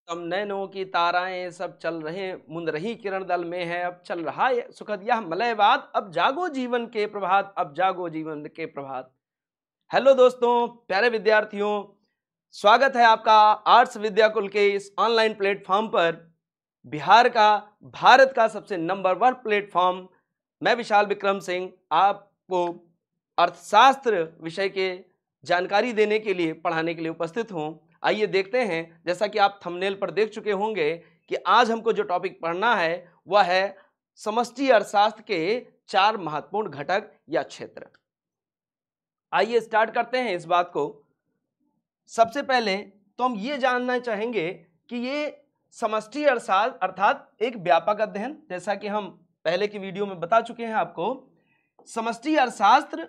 तम नैनों की ताराएं सब चल रहे मुंद रही किरण दल में है, अब चल रहा है सुखद यह मलयवाद, अब जागो जीवन के प्रभात, अब जागो जीवन के प्रभात। हेलो दोस्तों, प्यारे विद्यार्थियों, स्वागत है आपका आर्ट्स विद्याकुल के इस ऑनलाइन प्लेटफॉर्म पर। बिहार का, भारत का सबसे नंबर 1 प्लेटफॉर्म। मैं विशाल विक्रम सिंह आपको अर्थशास्त्र विषय के जानकारी देने के लिए, पढ़ाने के लिए उपस्थित हूं। आइए देखते हैं, जैसा कि आप थंबनेल पर देख चुके होंगे कि आज हमको जो टॉपिक पढ़ना है वह है समष्टि अर्थशास्त्र के 4 महत्वपूर्ण घटक या क्षेत्र। आइए स्टार्ट करते हैं इस बात को। सबसे पहले तो हम ये जानना चाहेंगे कि ये समष्टि अर्थशास्त्र अर्थात एक व्यापक अध्ययन, जैसा कि हम पहले की वीडियो में बता चुके हैं आपको, समष्टि अर्थशास्त्र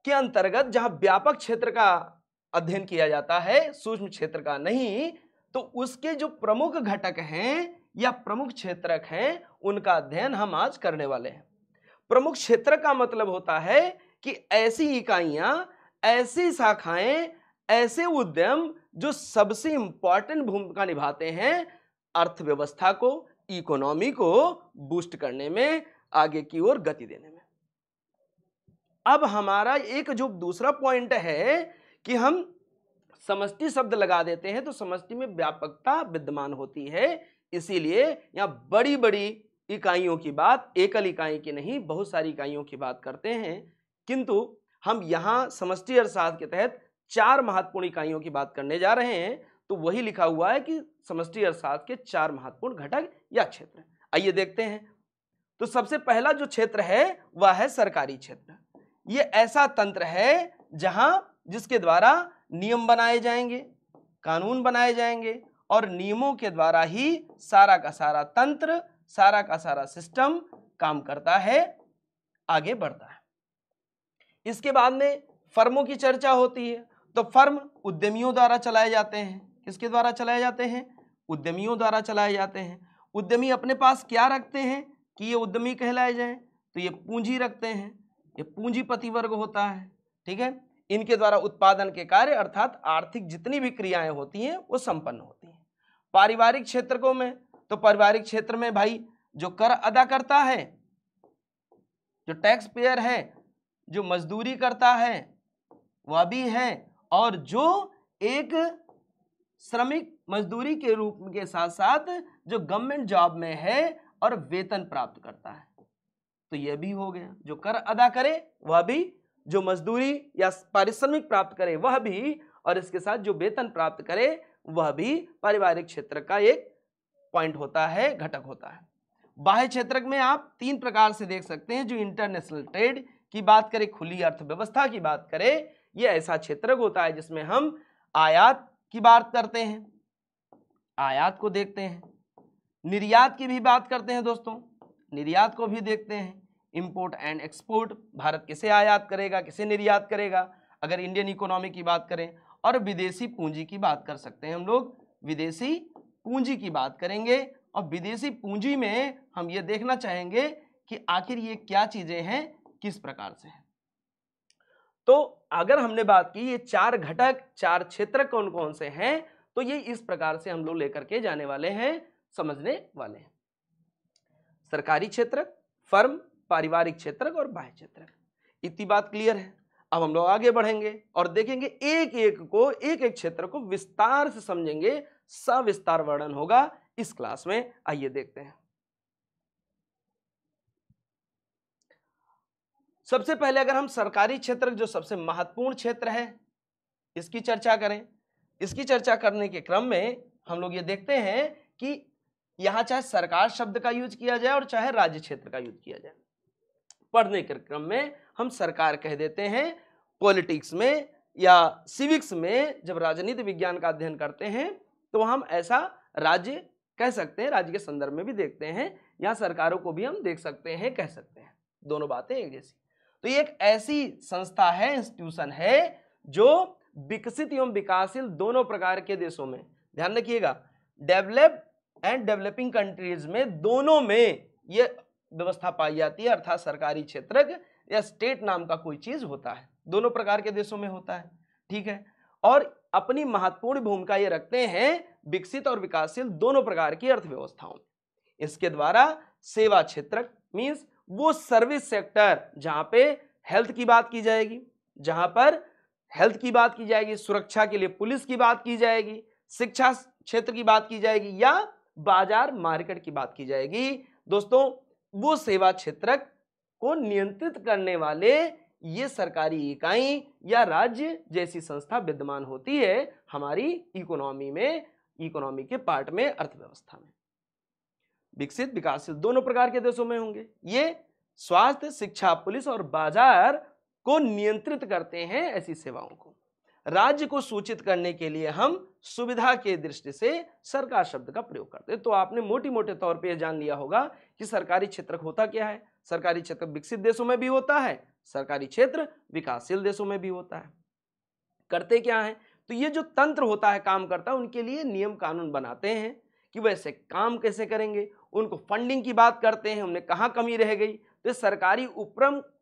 के अंतर्गत जहां व्यापक क्षेत्र का अध्ययन किया जाता है, सूक्ष्म क्षेत्र का नहीं, तो उसके जो प्रमुख घटक हैं या प्रमुख क्षेत्रक हैं उनका अध्ययन हम आज करने वाले हैं। प्रमुख क्षेत्र का मतलब होता है कि ऐसी इकाइयां, ऐसी शाखाएं, ऐसे उद्यम जो सबसे इंपॉर्टेंट भूमिका निभाते हैं अर्थव्यवस्था को, इकोनॉमी को बूस्ट करने में, आगे की ओर गति देने में। अब हमारा एक जो दूसरा पॉइंट है कि हम समष्टि शब्द लगा देते हैं तो समष्टि में व्यापकता विद्यमान होती है, इसीलिए यहां बड़ी बड़ी इकाइयों की बात, एकल इकाई की नहीं, बहुत सारी इकाइयों की बात करते हैं। किंतु हम यहां समष्टि अर्थशास्त्र के तहत 4 महत्वपूर्ण इकाइयों की बात करने जा रहे हैं, तो वही लिखा हुआ है कि समष्टि अर्थशास्त्र के 4 महत्वपूर्ण घटक या क्षेत्र। आइए देखते हैं। तो सबसे पहला जो क्षेत्र है वह है सरकारी क्षेत्र। यह ऐसा तंत्र है जिसके द्वारा नियम बनाए जाएंगे, कानून बनाए जाएंगे और नियमों के द्वारा ही सारा का सारा तंत्र, सारा का सारा सिस्टम काम करता है, आगे बढ़ता है। इसके बाद में फर्मों की चर्चा होती है। तो फर्म उद्यमियों द्वारा चलाए जाते हैं। किसके द्वारा चलाए जाते हैं? उद्यमियों द्वारा चलाए जाते हैं। उद्यमी अपने पास क्या रखते हैं कि ये उद्यमी कहलाए जाएं? तो ये पूंजी रखते हैं, ये पूंजीपति वर्ग होता है। ठीक है, इनके द्वारा उत्पादन के कार्य अर्थात आर्थिक जितनी भी क्रियाएं होती हैं वो संपन्न होती हैं। पारिवारिक क्षेत्र में, तो पारिवारिक क्षेत्र में भाई जो कर अदा करता है, जो टैक्स पेयर है, जो मजदूरी करता है वह भी है, और जो एक श्रमिक मजदूरी के रूप के साथ साथ जो गवर्नमेंट जॉब में है और वेतन प्राप्त करता है, तो यह भी हो गया। जो कर अदा करे वह भी, जो मजदूरी या पारिश्रमिक प्राप्त करे वह भी, और इसके साथ जो वेतन प्राप्त करे वह भी पारिवारिक क्षेत्र का एक पॉइंट होता है, घटक होता है। बाह्य क्षेत्र में आप 3 प्रकार से देख सकते हैं। जो इंटरनेशनल ट्रेड की बात करें, खुली अर्थव्यवस्था की बात करें, यह ऐसा क्षेत्र होता है जिसमें हम आयात की बात करते हैं, आयात को देखते हैं, निर्यात की भी बात करते हैं दोस्तों, निर्यात को भी देखते हैं, इंपोर्ट एंड एक्सपोर्ट, भारत किसे आयात करेगा, किसे निर्यात करेगा, अगर इंडियन इकोनॉमी की बात करें, और विदेशी पूंजी की बात कर सकते हैं हम लोग, विदेशी पूंजी की बात करेंगे। और विदेशी पूंजी में हम ये देखना चाहेंगे कि आखिर ये क्या चीजें हैं, किस प्रकार से हैं। तो अगर हमने बात की ये 4 घटक, 4 क्षेत्र कौन कौन से हैं, तो ये इस प्रकार से हम लोग लेकर के जाने वाले हैं, समझने वाले हैं। सरकारी क्षेत्र, फर्म, पारिवारिक क्षेत्र और बाह्य क्षेत्र, इतनी बात क्लियर है। अब हम लोग आगे बढ़ेंगे और देखेंगे एक एक क्षेत्र को विस्तार से समझेंगे, सविस्तार वर्णन होगा इस क्लास में। आइए देखते हैं। सबसे पहले अगर हम सरकारी क्षेत्र जो सबसे महत्वपूर्ण क्षेत्र है इसकी चर्चा करें, इसकी चर्चा करने के क्रम में हम लोग ये देखते हैं कि यहां चाहे सरकार शब्द का यूज किया जाए और चाहे राज्य क्षेत्र का यूज किया जाए, पढ़ने के क्रम में हम सरकार कह देते हैं। पॉलिटिक्स में या सिविक्स में जब राजनीति विज्ञान का अध्ययन करते हैं तो हम ऐसा राज्य कह सकते हैं, राज्य के संदर्भ में भी देखते हैं, यहां सरकारों को भी हम देख सकते हैं, कह सकते हैं, दोनों बातें एक जैसी। तो ये एक ऐसी संस्था है, इंस्टीट्यूशन है जो विकसित एवं विकासशील दोनों प्रकार के देशों में, ध्यान रखिएगा, डेवलप्ड एंड डेवलपिंग कंट्रीज में, दोनों में ये व्यवस्था पाई जाती है, अर्थात सरकारी क्षेत्र या स्टेट नाम का कोई चीज होता है, दोनों प्रकार के देशों में होता है। ठीक है, और अपनी महत्वपूर्ण भूमिका ये रखते हैं विकसित और विकासशील दोनों प्रकार की अर्थव्यवस्थाओं में। इसके द्वारा सेवा क्षेत्र मीन्स वो सर्विस सेक्टर जहां पे हेल्थ की बात की जाएगी, जहां पर हेल्थ की बात की जाएगी, सुरक्षा के लिए पुलिस की बात की जाएगी, शिक्षा क्षेत्र की बात की जाएगी या बाजार मार्केट की बात की जाएगी। दोस्तों वो सेवा क्षेत्र को नियंत्रित करने वाले ये सरकारी इकाई या राज्य जैसी संस्था विद्यमान होती है हमारी इकोनॉमी में, इकोनॉमी के पार्ट में, अर्थव्यवस्था में। विकसित विकासशील दोनों प्रकार के देशों में होंगे। ये स्वास्थ्य, शिक्षा, पुलिस और बाजार को नियंत्रित करते हैं ऐसी सेवाओं को। राज्य को सूचित करने के लिए हम सुविधा के दृष्टि से सरकार शब्द का प्रयोग करते हैं। तो आपने मोटी मोटे तौर पे जान लिया होगा कि सरकारी क्षेत्र होता क्या है। सरकारी क्षेत्र विकसित देशों में भी होता है, सरकारी क्षेत्र विकासशील देशों में भी होता है। करते क्या है, तो ये जो तंत्र होता है काम करता है, उनके लिए नियम कानून बनाते हैं कि वैसे काम कैसे करेंगे, उनको फंडिंग की बात करते हैं, उन्हें कहाँ कमी रह गई। तो सरकारी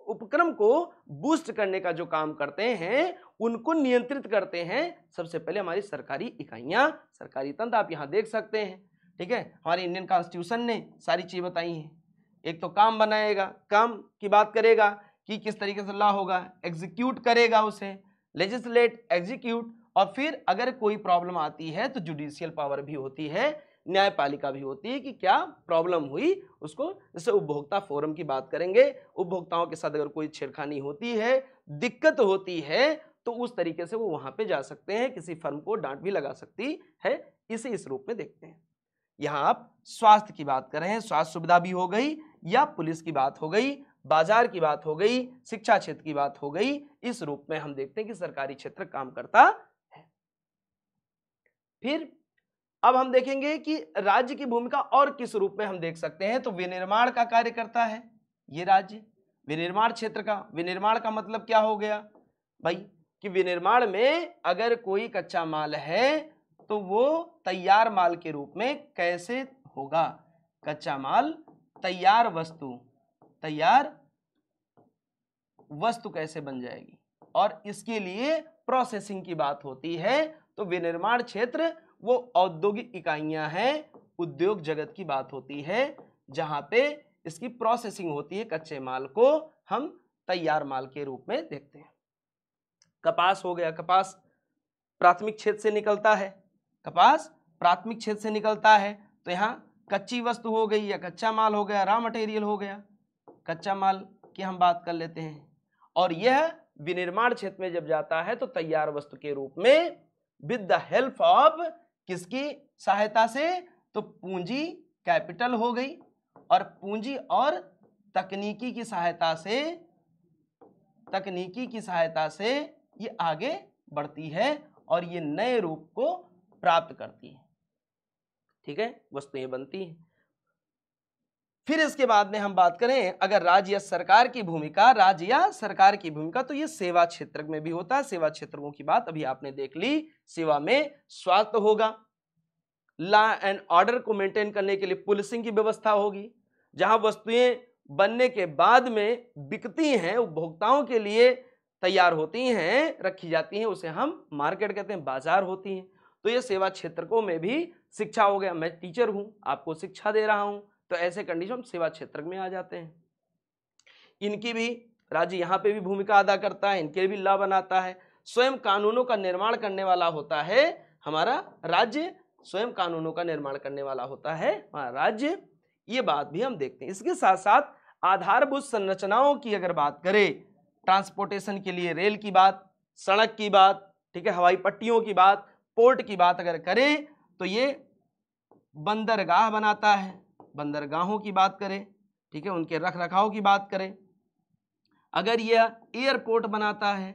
उपक्रम को बूस्ट करने का जो काम करते हैं उनको नियंत्रित करते हैं सबसे पहले हमारी सरकारी इकाइयां, सरकारी तंत्र। आप यहां देख सकते हैं, ठीक है, हमारी इंडियन कॉन्स्टिट्यूशन ने सारी चीज बताई हैं। एक तो काम बनाएगा, काम की बात करेगा कि किस तरीके से लॉ होगा, एग्जीक्यूट करेगा उसे, लेजिस्लेट, एग्जीक्यूट, और फिर अगर कोई प्रॉब्लम आती है तो जुडिशियल पावर भी होती है, न्यायपालिका भी होती है कि क्या प्रॉब्लम हुई उसको, जैसे उपभोक्ता फोरम की बात करेंगे, उपभोक्ताओं के साथ अगर कोई छेड़खानी होती है, दिक्कत होती है, तो उस तरीके से वो वहां पे जा सकते हैं, किसी फर्म को डांट भी लगा सकती है। इसे इस रूप में देखते हैं। यहाँ आप स्वास्थ्य की बात कर रहे हैं, स्वास्थ्य सुविधा भी हो गई या पुलिस की बात हो गई, बाजार की बात हो गई, शिक्षा क्षेत्र की बात हो गई। इस रूप में हम देखते हैं कि सरकारी क्षेत्र काम करता है। फिर अब हम देखेंगे कि राज्य की भूमिका और किस रूप में हम देख सकते हैं। तो विनिर्माण का कार्य करता है ये राज्य, विनिर्माण क्षेत्र का। विनिर्माण का मतलब क्या हो गया भाई, कि विनिर्माण में अगर कोई कच्चा माल है तो वो तैयार माल के रूप में कैसे होगा, कच्चा माल तैयार वस्तु कैसे बन जाएगी, और इसके लिए प्रोसेसिंग की बात होती है। तो विनिर्माण क्षेत्र वो औद्योगिक इकाइयां हैं, उद्योग जगत की बात होती है, जहां पे इसकी प्रोसेसिंग होती है, कच्चे माल को हम तैयार माल के रूप में देखते हैं। कपास हो गया, कपास प्राथमिक क्षेत्र से निकलता है, कपास प्राथमिक क्षेत्र से निकलता है। तो यहाँ कच्ची वस्तु हो गई या कच्चा माल हो गया, रॉ मटेरियल हो गया, कच्चा माल की हम बात कर लेते हैं। और यह विनिर्माण क्षेत्र में जब जाता है तो तैयार वस्तु के रूप में विद द हेल्प ऑफ किसकी सहायता से, तो पूंजी, कैपिटल हो गई, और पूंजी और तकनीकी की सहायता से ये आगे बढ़ती है और ये नए रूप को प्राप्त करती है, ठीक है, वस्तुएं बनती हैं। फिर इसके बाद में हम बात करें अगर राज्य या सरकार की भूमिका, तो ये सेवा क्षेत्र में भी होता है। सेवा क्षेत्रों की बात अभी आपने देख ली। सेवा में स्वास्थ्य होगा, लॉ एंड ऑर्डर को मेंटेन करने के लिए पुलिसिंग की व्यवस्था होगी, जहां वस्तुएं बनने के बाद में बिकती हैं, उपभोक्ताओं के लिए तैयार होती हैं, रखी जाती हैं, उसे हम मार्केट कहते हैं, बाजार होती हैं। तो ये सेवा क्षेत्रों में भी शिक्षा हो गया, मैं टीचर हूं, आपको शिक्षा दे रहा हूं, तो ऐसे कंडीशन सेवा क्षेत्र में आ जाते हैं। इनकी भी राज्य यहाँ पे भी भूमिका अदा करता है, इनके भी लॉ बनाता है। स्वयं कानूनों का निर्माण करने वाला होता है हमारा राज्य, स्वयं कानूनों का निर्माण करने वाला होता है हमारा राज्य। ये बात भी हम देखते हैं। इसके साथ साथ आधारभूत संरचनाओं की अगर बात करें, ट्रांसपोर्टेशन के लिए रेल की बात, सड़क की बात, ठीक है, हवाई पट्टियों की बात, पोर्ट की बात अगर करें तो ये बंदरगाह बनाता है, बंदरगाहों की बात करें, ठीक है, उनके रख रखाव की बात करें। अगर यह एयरपोर्ट बनाता है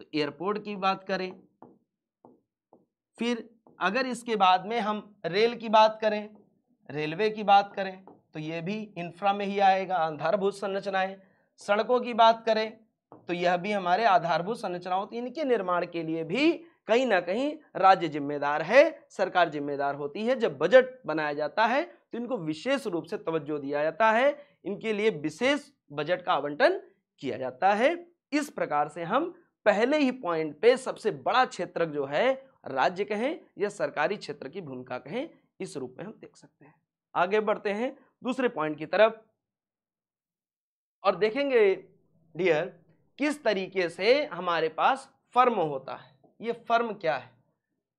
तो एयरपोर्ट की बात करें। फिर अगर इसके बाद में हम रेल की बात करें, रेलवे की बात करें, तो यह भी इंफ्रा में ही आएगा, आधारभूत संरचनाएं। सड़कों की बात करें तो यह भी हमारे आधारभूत संरचनाओं, तो इनके निर्माण के लिए भी कहीं ना कहीं राज्य जिम्मेदार है, सरकार जिम्मेदार होती है। जब बजट बनाया जाता है तो इनको विशेष रूप से तवज्जो दिया जाता है, इनके लिए विशेष बजट का आवंटन किया जाता है। इस प्रकार से हम पहले ही पॉइंट पे सबसे बड़ा क्षेत्र जो है राज्य कहें या सरकारी क्षेत्र की भूमिका कहें, इस रूप में हम देख सकते हैं। आगे बढ़ते हैं दूसरे पॉइंट की तरफ और देखेंगे डियर किस तरीके से हमारे पास फर्म होता है। ये फर्म क्या है,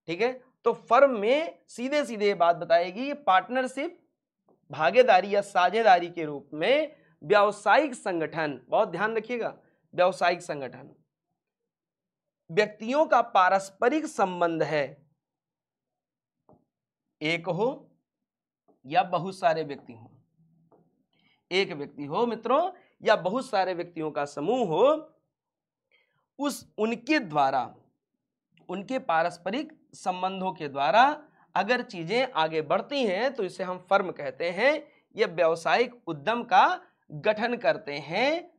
ठीक है। तो फर्म में सीधे सीधे बात बताएगी, ये पार्टनरशिप, भागीदारी या साझेदारी के रूप में व्यावसायिक संगठन, बहुत ध्यान रखिएगा, व्यावसायिक संगठन व्यक्तियों का पारस्परिक संबंध है, एक हो या बहुत सारे व्यक्ति हो, एक व्यक्ति हो मित्रों या बहुत सारे व्यक्तियों का समूह हो, उनके द्वारा, उनके पारस्परिक संबंधों के द्वारा अगर चीजें आगे बढ़ती हैं तो इसे हम फर्म कहते हैं। ये व्यावसायिक उद्यम का गठन करते हैं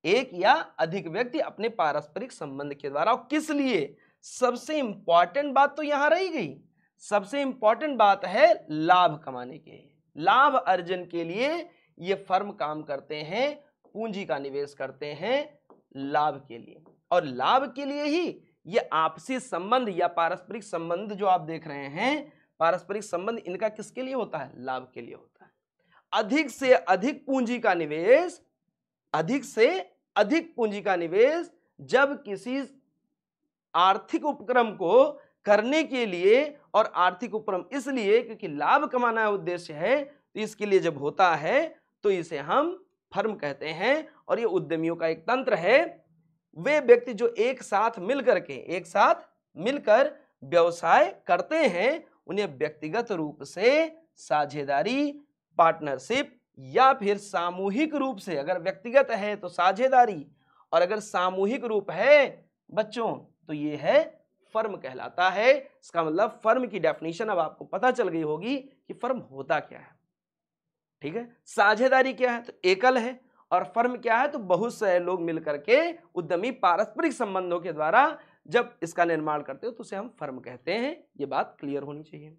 एक या अधिक व्यक्ति अपने पारस्परिक संबंध के द्वारा। और किस लिए? सबसे इंपॉर्टेंट बात तो यहां रही गई, सबसे इंपॉर्टेंट बात है लाभ कमाने के, लाभ अर्जन के लिए ये फर्म काम करते हैं, पूंजी का निवेश करते हैं लाभ के लिए। और लाभ के लिए ही ये आपसी संबंध या पारस्परिक संबंध जो आप देख रहे हैं, पारस्परिक संबंध इनका किसके लिए होता है? लाभ के लिए होता है। अधिक से अधिक पूंजी का निवेश, अधिक से अधिक पूंजी का निवेश जब किसी आर्थिक उपक्रम को करने के लिए, और आर्थिक उपक्रम इसलिए क्योंकि लाभ कमाना उद्देश्य है, तो इसके लिए जब होता है तो इसे हम फर्म कहते हैं। और ये उद्यमियों का एक तंत्र है, वे व्यक्ति जो एक साथ मिलकर व्यवसाय करते हैं उन्हें व्यक्तिगत रूप से साझेदारी, पार्टनरशिप या फिर सामूहिक रूप से, अगर व्यक्तिगत है तो साझेदारी और अगर सामूहिक रूप है बच्चों तो ये है फर्म कहलाता है। इसका मतलब फर्म की डेफिनेशन अब आपको पता चल गई होगी कि फर्म होता क्या है, ठीक है। साझेदारी क्या है? तो एकल है, और फर्म क्या है? तो बहुत सारे लोग मिलकर के उद्यमी पारस्परिक संबंधों के द्वारा जब इसका निर्माण करते हो तो उसे हम फर्म कहते हैं। ये बात क्लियर होनी चाहिए।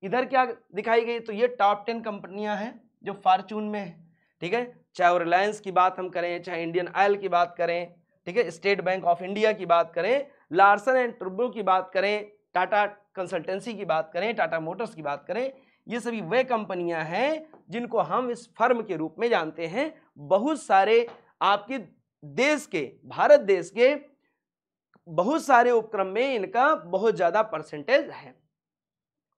इधर क्या दिखाई गई? तो ये टॉप 10 कंपनियां हैं जो फॉर्च्यून में है, ठीक है। चाहे रिलायंस की बात हम करें, चाहे इंडियन ऑयल की बात करें, ठीक है, स्टेट बैंक ऑफ इंडिया की बात करें, लार्सन एंड टुब्रो की बात करें, टाटा कंसल्टेंसी की बात करें, टाटा मोटर्स की बात करें, ये सभी वे कंपनियां हैं जिनको हम इस फर्म के रूप में जानते हैं। बहुत सारे आपके देश के, भारत देश के बहुत सारे उपक्रम में इनका बहुत ज्यादा परसेंटेज है।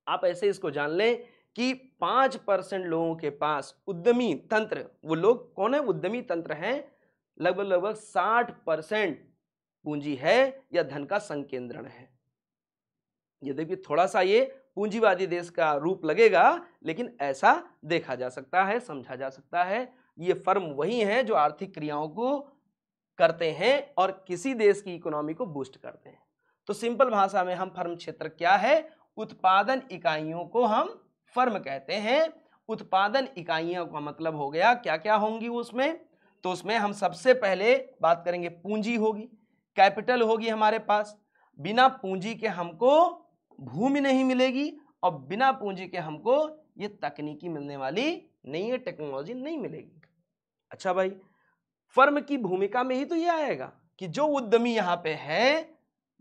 आप ऐसे इसको जान लें कि 5% लोगों के पास उद्यमी तंत्र, वो लोग कौन है? उद्यमी तंत्र हैं। लगभग 60% पूंजी है या धन का संकेंद्रण है। ये देखिए थोड़ा सा ये पूंजीवादी देश का रूप लगेगा, लेकिन ऐसा देखा जा सकता है, समझा जा सकता है। ये फर्म वही है जो आर्थिक क्रियाओं को करते हैं और किसी देश की इकोनॉमी को बूस्ट करते हैं। तो सिंपल भाषा में हम फर्म क्षेत्र क्या है? उत्पादन इकाइयों को हम फर्म कहते हैं। उत्पादन इकाइयों का मतलब हो गया क्या क्या होंगी उसमें? तो उसमें हम सबसे पहले बात करेंगे पूंजी होगी, कैपिटल होगी हमारे पास। बिना पूंजी के हमको भूमि नहीं मिलेगी और बिना पूंजी के हमको ये तकनीकी मिलने वाली नहीं है, टेक्नोलॉजी नहीं मिलेगी। अच्छा भाई, फर्म की भूमिका में ही तो ये आएगा कि जो उद्यमी यहाँ पे है,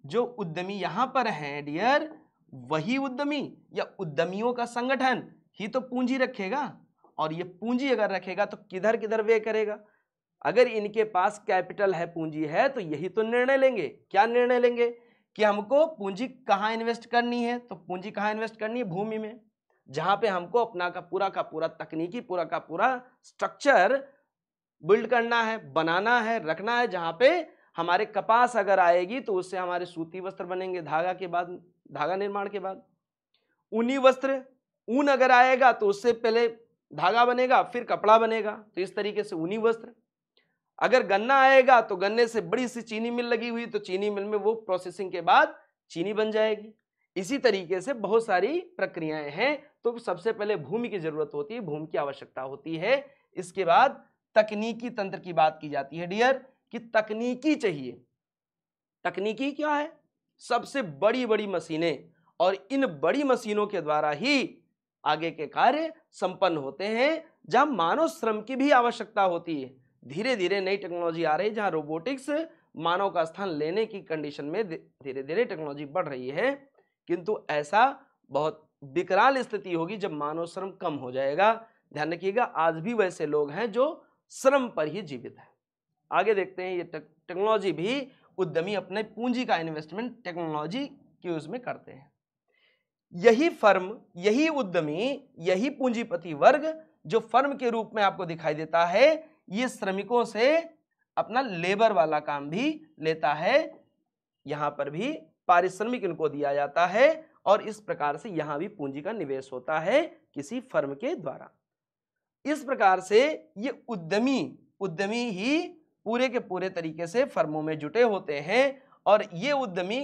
जो उद्यमी यहाँ पर है डियर, वही उद्यमी या उद्यमियों का संगठन ही तो पूंजी रखेगा। और ये पूंजी अगर रखेगा तो किधर किधर व्यय करेगा? अगर इनके पास कैपिटल है, पूंजी है, तो यही तो निर्णय लेंगे। क्या निर्णय लेंगे? कि हमको पूंजी कहाँ इन्वेस्ट करनी है। तो पूंजी कहाँ इन्वेस्ट करनी है? भूमि में, जहां पे हमको अपना का पूरा तकनीकी पूरा स्ट्रक्चर बिल्ड करना है, बनाना है, रखना है, जहां पे हमारे कपास अगर आएगी तो उससे हमारे सूती वस्त्र बनेंगे, धागा के बाद, धागा निर्माण के बाद ऊनी वस्त्र, ऊन अगर आएगा तो उससे पहले धागा बनेगा, फिर कपड़ा बनेगा। तो इस तरीके से ऊनी वस्त्र। अगर गन्ना आएगा तो गन्ने से बड़ी सी चीनी मिल लगी हुई, तो चीनी मिल में वो प्रोसेसिंग के बाद चीनी बन जाएगी। इसी तरीके से बहुत सारी प्रक्रियाएं हैं। तो सबसे पहले भूमि की जरूरत होती है, भूमि की आवश्यकता होती है। इसके बाद तकनीकी तंत्र की बात की जाती है डियर, कि तकनीकी चाहिए। तकनीकी क्या है? सबसे बड़ी बड़ी मशीनें, और इन बड़ी मशीनों के द्वारा ही आगे के कार्य संपन्न होते हैं, जहां मानव श्रम की भी आवश्यकता होती है। धीरे धीरे नई टेक्नोलॉजी आ रही है, जहां रोबोटिक्स मानव का स्थान लेने की कंडीशन में धीरे धीरे टेक्नोलॉजी बढ़ रही है। किंतु ऐसा बहुत विकराल स्थिति होगी जब मानव श्रम कम हो जाएगा। ध्यान रखिएगा, आज भी वैसे लोग हैं जो श्रम पर ही जीवित है। आगे देखते हैं, ये टेक्नोलॉजी भी उद्यमी अपने पूंजी का इन्वेस्टमेंट टेक्नोलॉजी के उसमें करते हैं। यही फर्म, यही उद्यमी, यही पूंजीपति वर्ग जो फर्म के रूप में आपको दिखाई देता है, ये श्रमिकों से अपना लेबर वाला काम भी लेता है। यहां पर भी पारिश्रमिक इनको दिया जाता है और इस प्रकार से यहां भी पूंजी का निवेश होता है किसी फर्म के द्वारा। इस प्रकार से ये उद्यमी ही पूरे के पूरे तरीके से फर्मों में जुटे होते हैं और ये उद्यमी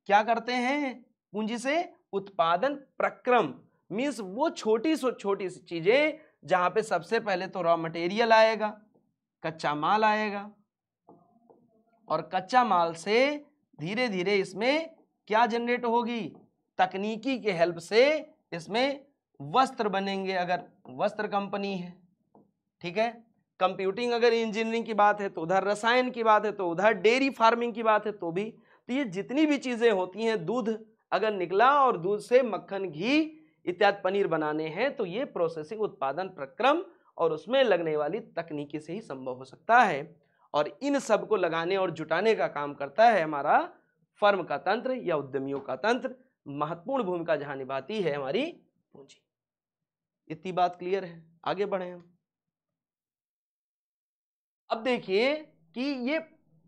क्या करते हैं, पूंजी से उत्पादन प्रक्रम, मीन्स वो छोटी सी चीजें जहां पे सबसे पहले तो रॉ मटेरियल आएगा, कच्चा माल आएगा और कच्चा माल से धीरे धीरे इसमें क्या जनरेट होगी, तकनीकी के हेल्प से इसमें वस्त्र बनेंगे, अगर वस्त्र कंपनी है, ठीक है। कंप्यूटिंग अगर इंजीनियरिंग की बात है तो उधर रसायन की बात है, तो उधर डेयरी फार्मिंग की बात है तो भी। तो ये जितनी भी चीजें होती हैं, दूध अगर निकला और दूध से मक्खन, घी इत्यादि पनीर बनाने हैं, तो ये प्रोसेसिंग उत्पादन प्रक्रम और उसमें लगने वाली तकनीकी से ही संभव हो सकता है। और इन सब को लगाने और जुटाने का काम करता है हमारा फर्म का तंत्र या उद्यमियों का तंत्र। महत्वपूर्ण भूमिका जहां निभाती है हमारी पूंजी। इतनी बात क्लियर है, आगे बढ़े हम। अब देखिए कि ये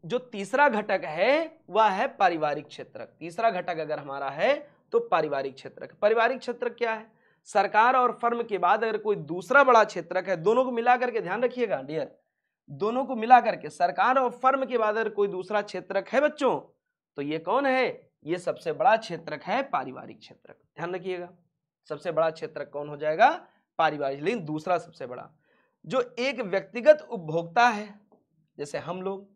जो तीसरा घटक है वह है पारिवारिक क्षेत्रक। तीसरा घटक अगर हमारा है तो पारिवारिक क्षेत्रक। पारिवारिक क्षेत्रक क्या है, सरकार और फर्म के बाद अगर कोई दूसरा बड़ा क्षेत्रक है, दोनों को मिला करके ध्यान रखिएगा डियर, दोनों को मिला करके सरकार और फर्म के बाद अगर कोई दूसरा क्षेत्रक है बच्चों, तो ये कौन है, ये सबसे बड़ा क्षेत्रक है पारिवारिक क्षेत्रक। ध्यान रखिएगा, सबसे बड़ा क्षेत्रक कौन हो जाएगा, पारिवारिक। लेकिन दूसरा सबसे बड़ा जो एक व्यक्तिगत उपभोक्ता है, जैसे हम लोग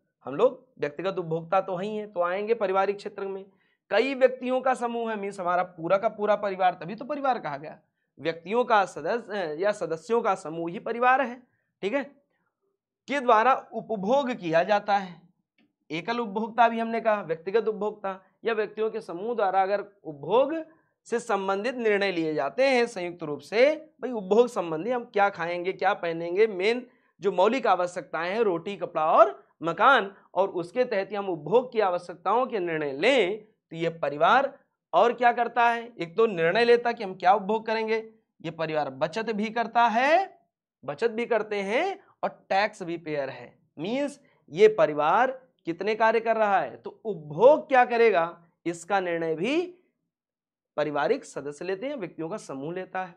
व्यक्तिगत उपभोक्ता तो ही हैं, तो आएंगे पारिवारिक क्षेत्र में। कई व्यक्तियों का समूह है, मीन्स हमारा पूरा का पूरा परिवार, तभी तो परिवार कहा गया। व्यक्तियों का सदस्य या सदस्यों का समूह ही परिवार है, ठीक है, के द्वारा उपभोग किया जाता है। एकल उपभोक्ता भी हमने कहा, व्यक्तिगत उपभोक्ता या व्यक्तियों के समूह द्वारा अगर उपभोग से संबंधित निर्णय लिए जाते हैं संयुक्त रूप से, भाई उपभोग संबंधी हम क्या खाएंगे, क्या पहनेंगे, मेन जो मौलिक आवश्यकताएं हैं, रोटी, कपड़ा और मकान, और उसके तहत हम उपभोग की आवश्यकताओं के निर्णय लें, तो ये परिवार और क्या करता है, एक तो निर्णय लेता कि हम क्या उपभोग करेंगे, ये परिवार बचत भी करता है, बचत भी करते हैं और टैक्स भी पेयर है। मीन्स ये परिवार कितने कार्य कर रहा है, तो उपभोग क्या करेगा इसका निर्णय भी पारिवारिक सदस्य लेते हैं, व्यक्तियों का समूह लेता है।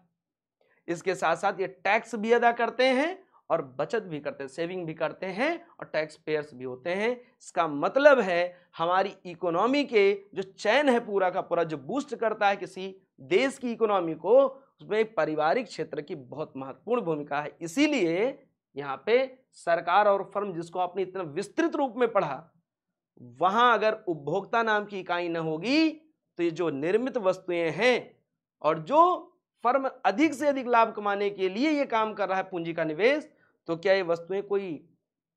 इसके साथ साथ ये टैक्स भी अदा करते हैं और बचत भी करते हैं, सेविंग भी करते हैं और टैक्स पेयर्स भी होते हैं। इसका मतलब है हमारी इकोनॉमी के जो चैन है पूरा का पूरा, जो बूस्ट करता है किसी देश की इकोनॉमी को, उसमें पारिवारिक क्षेत्र की बहुत महत्वपूर्ण भूमिका है। इसीलिए यहाँ पे सरकार और फर्म, जिसको आपने इतना विस्तृत रूप में पढ़ा, वहां अगर उपभोक्ता नाम की इकाई न होगी तो ये जो निर्मित वस्तुएं हैं और जो फर्म अधिक से अधिक लाभ कमाने के लिए ये काम कर रहा है पूंजी का निवेश, तो क्या ये वस्तुएं कोई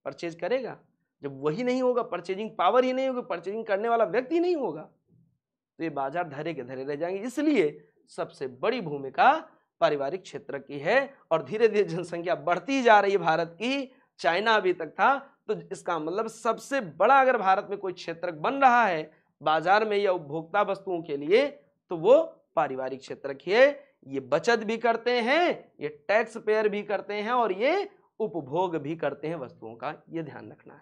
परचेज करेगा? जब वही नहीं होगा, परचेजिंग पावर ही नहीं होगी, परचेजिंग करने वाला व्यक्ति नहीं होगा, तो ये बाजार धरे के धरे रह जाएंगे। इसलिए सबसे बड़ी भूमिका पारिवारिक क्षेत्र की है और धीरे धीरे जनसंख्या बढ़ती जा रही है भारत की। चाइना अभी तक था, तो इसका मतलब सबसे बड़ा अगर भारत में कोई क्षेत्र बन रहा है बाजार में या उपभोक्ता वस्तुओं के लिए, तो वो पारिवारिक क्षेत्र ही है। ये बचत भी करते हैं, ये टैक्स पेयर भी करते हैं और ये उपभोग भी करते हैं वस्तुओं का, ये ध्यान रखना है।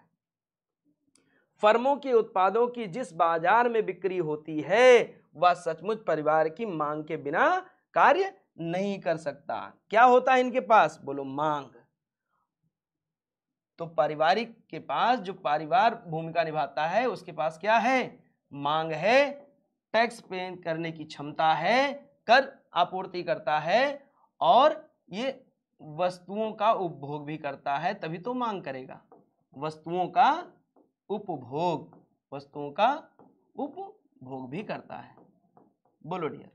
फर्मों के उत्पादों की जिस बाजार में बिक्री होती है वह सचमुच परिवार की मांग के बिना कार्य नहीं कर सकता। क्या होता है इनके पास, बोलो मांग। तो पारिवारिक के पास जो परिवार भूमिका निभाता है उसके पास क्या है, मांग है, टैक्स पे करने की क्षमता है, कर आपूर्ति करता है और ये वस्तुओं का उपभोग भी करता है, तभी तो मांग करेगा। वस्तुओं का उपभोग, वस्तुओं का उपभोग भी करता है। बोलो डियर।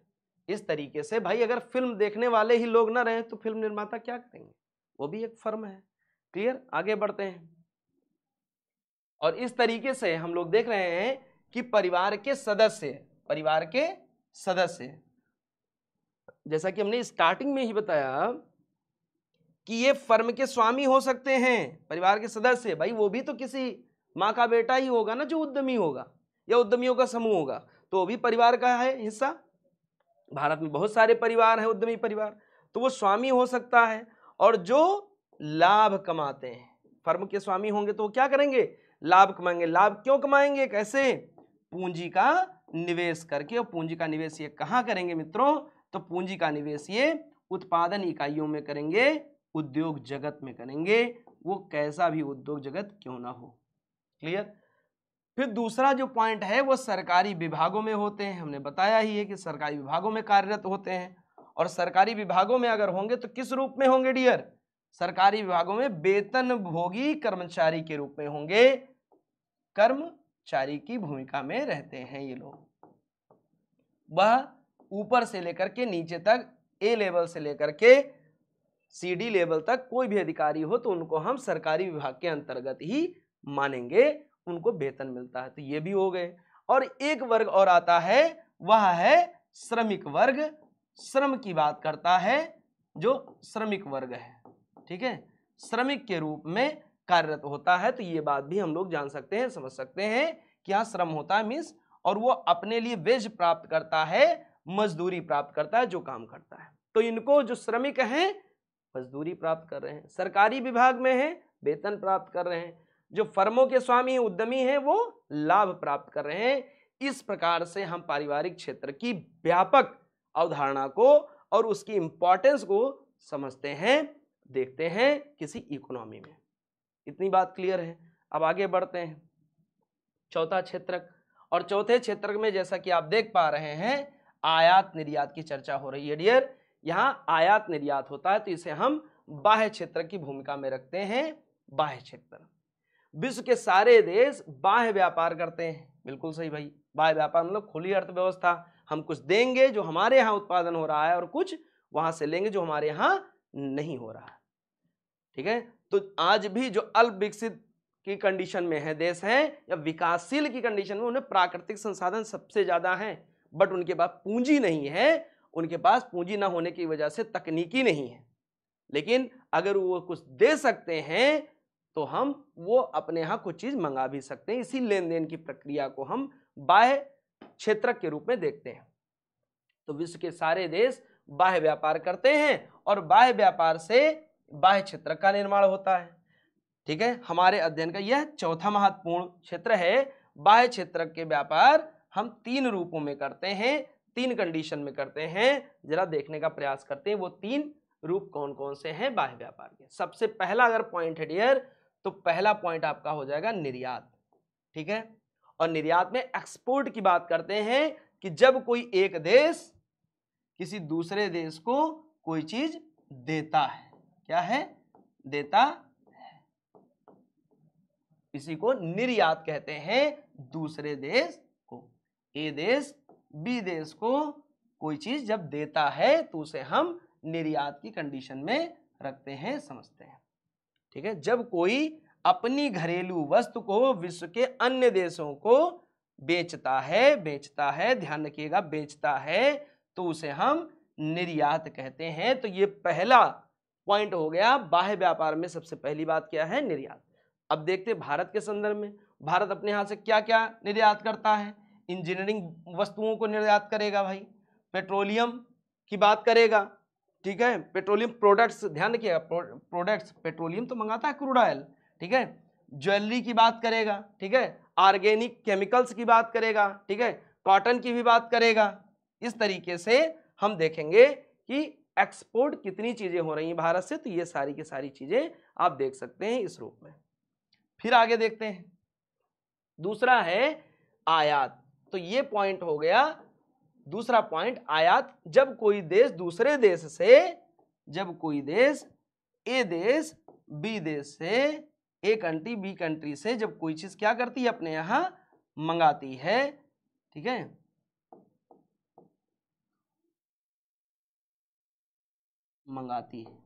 इस तरीके से भाई अगर फिल्म देखने वाले ही लोग ना रहे तो फिल्म निर्माता क्या करेंगे, वो भी एक फर्म है। क्लियर, आगे बढ़ते हैं। और इस तरीके से हम लोग देख रहे हैं कि परिवार के सदस्य, जैसा कि हमने स्टार्टिंग में ही बताया कि ये फर्म के स्वामी हो सकते हैं, परिवार के सदस्य, भाई वो भी तो किसी माँ का बेटा ही होगा ना जो उद्यमी होगा या उद्यमियों का समूह होगा, तो वो भी परिवार का है हिस्सा। भारत में बहुत सारे परिवार हैं उद्यमी परिवार, तो वो स्वामी हो सकता है। और जो लाभ कमाते हैं, फर्म के स्वामी होंगे तो वो क्या करेंगे, लाभ कमाएंगे। लाभ क्यों कमाएंगे, कैसे, पूंजी का निवेश करके। और पूंजी का निवेश ये कहाँ करेंगे मित्रों, तो पूंजी का निवेश ये उत्पादन इकाइयों में करेंगे, उद्योग जगत में करेंगे, वो कैसा भी उद्योग जगत क्यों ना हो। क्लियर। फिर दूसरा जो पॉइंट है वो सरकारी विभागों में होते हैं। हमने बताया ही है कि सरकारी विभागों में कार्यरत होते हैं। और सरकारी विभागों में अगर होंगे तो किस रूप में होंगे डियर, सरकारी विभागों में वेतन भोगी कर्मचारी के रूप में होंगे, कर्मचारी की भूमिका में रहते हैं ये लोग। वह ऊपर से लेकर के नीचे तक, ए लेवल से लेकर के CD लेवल तक कोई भी अधिकारी हो तो उनको हम सरकारी विभाग के अंतर्गत ही मानेंगे, उनको वेतन मिलता है। तो ये भी हो गए। और एक वर्ग और आता है, वह है श्रमिक वर्ग। श्रम की बात करता है जो श्रमिक वर्ग है, ठीक है, श्रमिक के रूप में कार्यरत होता है। तो ये बात भी हम लोग जान सकते हैं, समझ सकते हैं कि यहाँ श्रम होता है मीन्स, और वो अपने लिए वेज प्राप्त करता है, मजदूरी प्राप्त करता है जो काम करता है। तो इनको जो श्रमिक हैं मजदूरी प्राप्त कर रहे हैं, सरकारी विभाग में हैं वेतन प्राप्त कर रहे हैं, जो फर्मों के स्वामी उद्यमी हैं वो लाभ प्राप्त कर रहे हैं। इस प्रकार से हम पारिवारिक क्षेत्र की व्यापक अवधारणा को और उसकी इंपॉर्टेंस को समझते हैं, देखते हैं किसी इकोनॉमी में। इतनी बात क्लियर है। अब आगे बढ़ते हैं, चौथा क्षेत्रक। और चौथे क्षेत्रक में जैसा कि आप देख पा रहे हैं आयात निर्यात की चर्चा हो रही है डियर। यहाँ आयात निर्यात होता है तो इसे हम बाह्य क्षेत्र की भूमिका में रखते हैं। बाह्य क्षेत्र, विश्व के सारे देश बाह्य व्यापार करते हैं, बिल्कुल सही भाई। बाह्य व्यापार मतलब खुली अर्थव्यवस्था, हम कुछ देंगे जो हमारे यहाँ उत्पादन हो रहा है और कुछ वहां से लेंगे जो हमारे यहाँ नहीं हो रहा है, ठीक है। तो आज भी जो अल्प विकसित की कंडीशन में है देश हैं या विकासशील की कंडीशन में, उन्हें प्राकृतिक संसाधन सबसे ज्यादा हैं, बट उनके पास पूंजी नहीं है, उनके पास पूंजी ना होने की वजह से तकनीकी नहीं है। लेकिन अगर वो कुछ दे सकते हैं तो हम वो अपने यहाँ कुछ चीज मंगा भी सकते हैं। इसी लेन देन की प्रक्रिया को हम बाह्य क्षेत्र के रूप में देखते हैं। तो विश्व के सारे देश बाह्य व्यापार करते हैं और बाह्य व्यापार से बाह्य क्षेत्र का निर्माण होता है, ठीक है। हमारे अध्ययन का यह चौथा महत्वपूर्ण क्षेत्र है। बाह्य क्षेत्र के व्यापार हम 3 रूपों में करते हैं, 3 कंडीशन में करते हैं। जरा देखने का प्रयास करते हैं वो 3 रूप कौन कौन से हैं बाह्य व्यापार के। सबसे पहला अगर पॉइंट है डियर, तो पहला पॉइंट आपका हो जाएगा निर्यात, ठीक है। और निर्यात में एक्सपोर्ट की बात करते हैं कि जब कोई एक देश किसी दूसरे देश को कोई चीज देता है, क्या है, देता है, इसी को निर्यात कहते हैं। दूसरे देश को, ए देश बी देश को कोई चीज जब देता है तो उसे हम निर्यात की कंडीशन में रखते हैं, समझते हैं, ठीक है। जब कोई अपनी घरेलू वस्तु को विश्व के अन्य देशों को बेचता है, ध्यान रखिएगा, बेचता है, तो उसे हम निर्यात कहते हैं। तो ये पहला पॉइंट हो गया। बाह्य व्यापार में सबसे पहली बात क्या है, निर्यात। अब देखते हैं भारत के संदर्भ में, भारत अपने यहां से क्या क्या निर्यात करता है। इंजीनियरिंग वस्तुओं को निर्यात करेगा भाई, पेट्रोलियम की बात करेगा, ठीक है, पेट्रोलियम प्रोडक्ट्स, ध्यान रखिएगा, प्रोडक्ट्स, पेट्रोलियम तो मंगाता है क्रूड ऑयल, ठीक है। ज्वेलरी की बात करेगा, ठीक है, ऑर्गेनिक केमिकल्स की बात करेगा, ठीक है, कॉटन की भी बात करेगा। इस तरीके से हम देखेंगे कि एक्सपोर्ट कितनी चीजें हो रही हैं भारत से, तो ये सारी की सारी चीजें आप देख सकते हैं इस रूप में। फिर आगे देखते हैं, दूसरा है आयात। तो ये पॉइंट हो गया दूसरा पॉइंट, आयात। जब कोई देश दूसरे देश से, जब कोई देश ए देश बी देश से, ए कंट्री बी कंट्री से जब कोई चीज क्या करती है, अपने यहां मंगाती है, ठीक है, मंगाती है,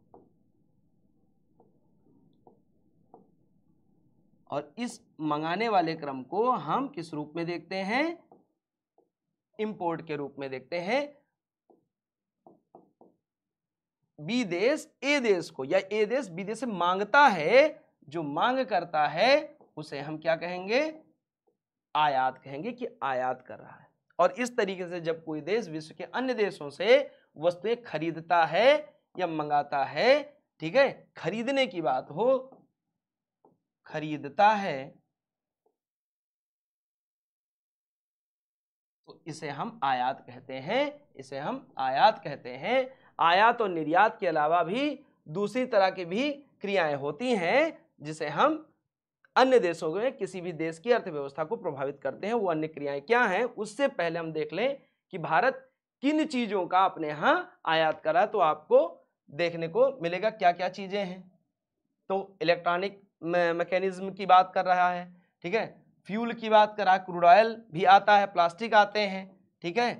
और इस मंगाने वाले क्रम को हम किस रूप में देखते हैं, इंपोर्ट के रूप में देखते हैं। बी देश ए देश को या ए देश बी देश से मांगता है, जो मांग करता है उसे हम क्या कहेंगे? आयात कहेंगे, कि आयात कर रहा है। और इस तरीके से जब कोई देश विश्व के अन्य देशों से वस्तुएं खरीदता है या मंगाता है, ठीक है, खरीदने की बात हो, खरीदता है, तो इसे हम आयात कहते हैं, इसे हम आयात कहते हैं। आयात और निर्यात के अलावा भी दूसरी तरह की भी क्रियाएं होती हैं जिसे हम अन्य देशों में किसी भी देश की अर्थव्यवस्था को प्रभावित करते हैं। वो अन्य क्रियाएं क्या हैं, उससे पहले हम देख लें कि भारत किन चीजों का अपने यहां आयात करा। तो आपको देखने को मिलेगा क्या क्या चीजें हैं। तो इलेक्ट्रॉनिक मैकेनिज्म की बात कर रहा है, ठीक है, फ्यूल की बात कर रहा है, क्रूड ऑयल भी आता है, प्लास्टिक आते हैं, ठीक है,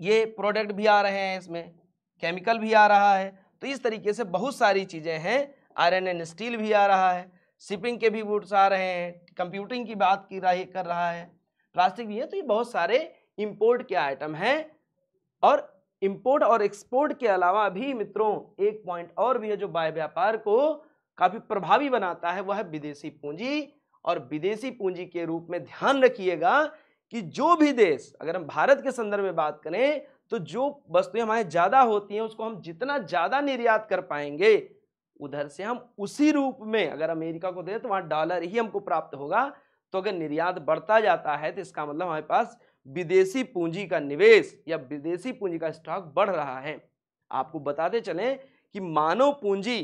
ये प्रोडक्ट भी आ रहे हैं, इसमें केमिकल भी आ रहा है। तो इस तरीके से बहुत सारी चीजें हैं। आयरन एंड स्टील भी आ रहा है, शिपिंग के भी गुड्स आ रहे हैं, कंप्यूटिंग की बात कर रहा है, प्लास्टिक भी है। तो ये बहुत सारे इंपोर्ट के आइटम हैं। और इंपोर्ट और एक्सपोर्ट के अलावा भी मित्रों एक पॉइंट और भी है जो व्यापार को काफी प्रभावी बनाता है, वह है विदेशी पूंजी। और विदेशी पूंजी के रूप में ध्यान रखिएगा कि जो भी देश, अगर हम भारत के संदर्भ में बात करें, तो जो वस्तुएं हमारे ज्यादा होती हैं उसको हम जितना ज्यादा निर्यात कर पाएंगे, उधर से हम उसी रूप में, अगर अमेरिका को दें तो वहां डॉलर ही हमको प्राप्त होगा। तो अगर निर्यात बढ़ता जाता है तो इसका मतलब हमारे पास विदेशी पूंजी का निवेश या विदेशी पूंजी का स्टॉक बढ़ रहा है। आपको बताते चलें कि मानव पूंजी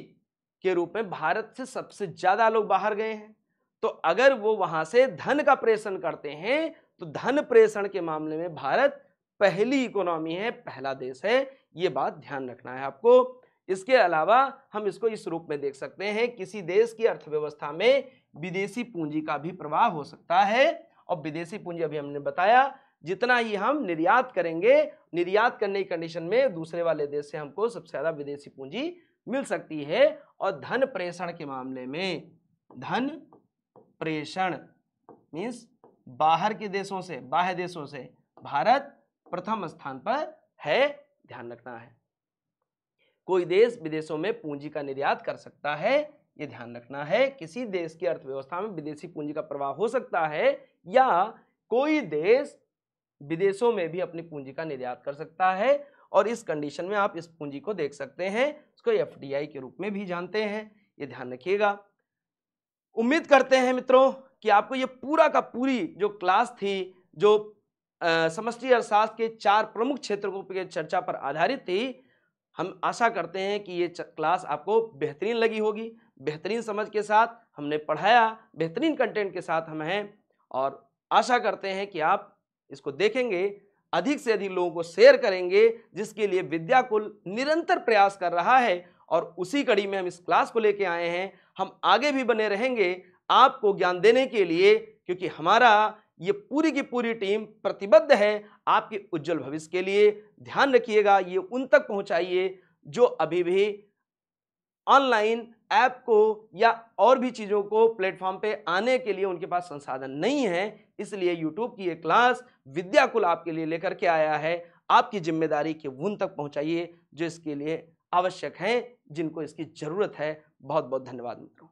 के रूप में भारत से सबसे ज्यादा लोग बाहर गए हैं। तो अगर वो वहां से धन का प्रेषण करते हैं तो धन प्रेषण के मामले में भारत पहली इकोनॉमी है, पहला देश है। ये बात ध्यान रखना है आपको। इसके अलावा हम इसको इस रूप में देख सकते हैं, किसी देश की अर्थव्यवस्था में विदेशी पूंजी का भी प्रवाह हो सकता है। और विदेशी पूंजी अभी हमने बताया, जितना ही हम निर्यात करेंगे, निर्यात करने की कंडीशन में दूसरे वाले देश से हमको सबसे ज्यादा विदेशी पूंजी मिल सकती है। और धन प्रेषण के मामले में, धन प्रेषण मीन्स बाहर के देशों से, बाह्य देशों से भारत प्रथम स्थान पर है, ध्यान रखना है। कोई देश विदेशों में पूंजी का निर्यात कर सकता है, ये ध्यान रखना है। किसी देश की अर्थव्यवस्था में विदेशी पूंजी का प्रवाह हो सकता है, या कोई देश विदेशों में भी अपनी पूंजी का निर्यात कर सकता है। और इस कंडीशन में आप इस पूंजी को देख सकते हैं, इसको एफडीआई के रूप में भी जानते हैं, ये ध्यान रखिएगा। उम्मीद करते हैं मित्रों कि आपको ये पूरा का पूरी जो क्लास थी, जो समष्टि अर्थशास्त्र के 4 प्रमुख क्षेत्रों की चर्चा पर आधारित थी, हम आशा करते हैं कि ये क्लास आपको बेहतरीन लगी होगी। बेहतरीन समझ के साथ हमने पढ़ाया, बेहतरीन कंटेंट के साथ हम हैं, और आशा करते हैं कि आप इसको देखेंगे, अधिक से अधिक लोगों को शेयर करेंगे, जिसके लिए विद्याकुल निरंतर प्रयास कर रहा है। और उसी कड़ी में हम इस क्लास को लेके आए हैं। हम आगे भी बने रहेंगे आपको ज्ञान देने के लिए, क्योंकि हमारा ये पूरी की पूरी टीम प्रतिबद्ध है आपके उज्जवल भविष्य के लिए। ध्यान रखिएगा, ये उन तक पहुंचाइए जो अभी भी ऑनलाइन ऐप को या और भी चीज़ों को प्लेटफॉर्म पे आने के लिए उनके पास संसाधन नहीं है। इसलिए YouTube की ये क्लास विद्याकुल आपके लिए लेकर के आया है। आपकी जिम्मेदारी कि उन तक पहुंचाइए जो इसके लिए आवश्यक हैं, जिनको इसकी जरूरत है। बहुत बहुत धन्यवाद मित्रों।